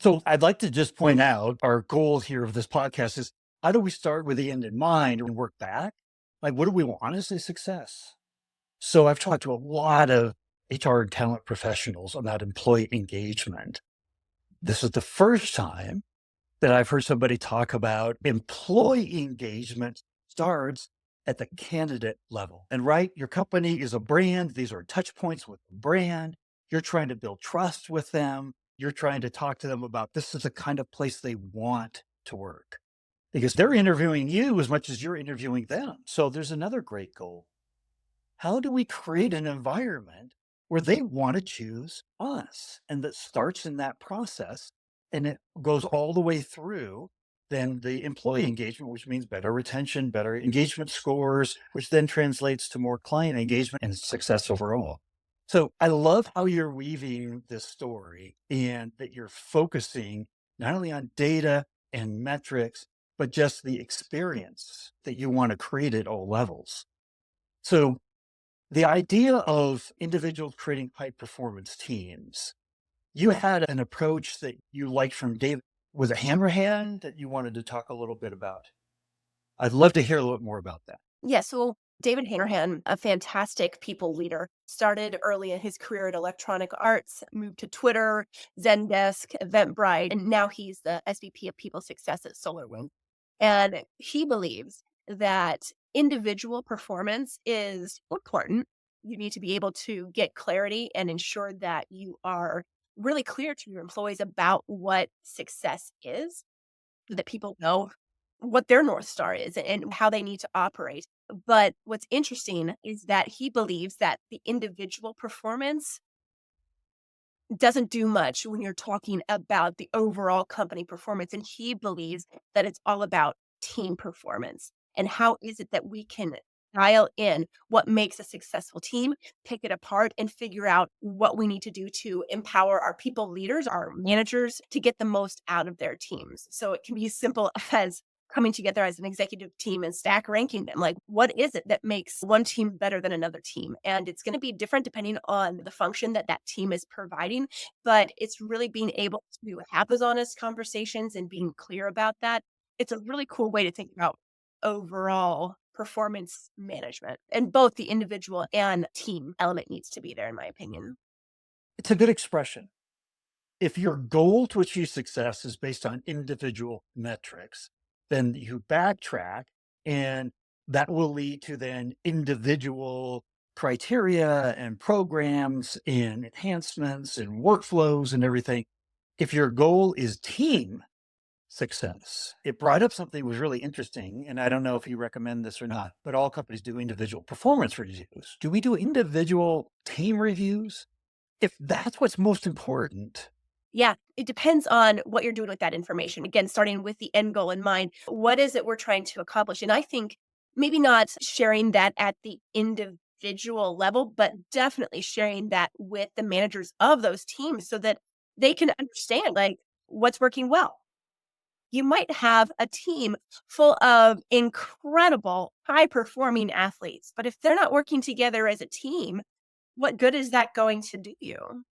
So I'd like to just point out our goal here of this podcast is how do we start with the end in mind and work back? Like, what do we want as a success? So I've talked to a lot of HR and talent professionals about employee engagement. This is the first time that I've heard somebody talk about employee engagement starts at the candidate level. And right, your company is a brand. These are touch points with the brand. You're trying to build trust with them. You're trying to talk to them about this is the kind of place they want to work because they're interviewing you as much as you're interviewing them. So there's another great goal. How do we create an environment where they want to choose us? And that starts in that process and it goes all the way through then the employee engagement, which means better retention, better engagement scores, which then translates to more client engagement and success overall. So I love how you're weaving this story and that you're focusing not only on data and metrics, but just the experience that you want to create at all levels. So the idea of individuals creating high performance teams, you had an approach that you liked from David. Was it Hanrahan that you wanted to talk a little bit about? I'd love to hear a little bit more about that. Yeah, so David Hanrahan, a fantastic people leader, started early in his career at Electronic Arts, moved to Twitter, Zendesk, Eventbrite, and now he's the SVP of People Success at SolarWinds. And he believes that individual performance is important. You need to be able to get clarity and ensure that you are really clear to your employees about what success is, so that people know what their North Star is and how they need to operate. But what's interesting is that he believes that the individual performance doesn't do much when you're talking about the overall company performance. And he believes that it's all about team performance. And how is it that we can dial in what makes a successful team, pick it apart, and figure out what we need to do to empower our people leaders, our managers, to get the most out of their teams. So it can be as simple as coming together as an executive team and stack ranking them. Like, what is it that makes one team better than another team? And it's going to be different depending on the function that that team is providing. But it's really being able to have those honest conversations and being clear about that. It's a really cool way to think about overall performance management. And both the individual and team element needs to be there, in my opinion. It's a good expression. If your goal to achieve success is based on individual metrics, then you backtrack and that will lead to then individual criteria and programs and enhancements and workflows and everything. If your goal is team success, it brought up something that was really interesting. And I don't know if you recommend this or not, but all companies do individual performance reviews. Do we do individual team reviews? If that's what's most important. Yeah, it depends on what you're doing with that information. Again, starting with the end goal in mind. What is it we're trying to accomplish? And I think maybe not sharing that at the individual level, but definitely sharing that with the managers of those teams so that they can understand like what's working well. You might have a team full of incredible high performing athletes, but if they're not working together as a team, what good is that going to do you?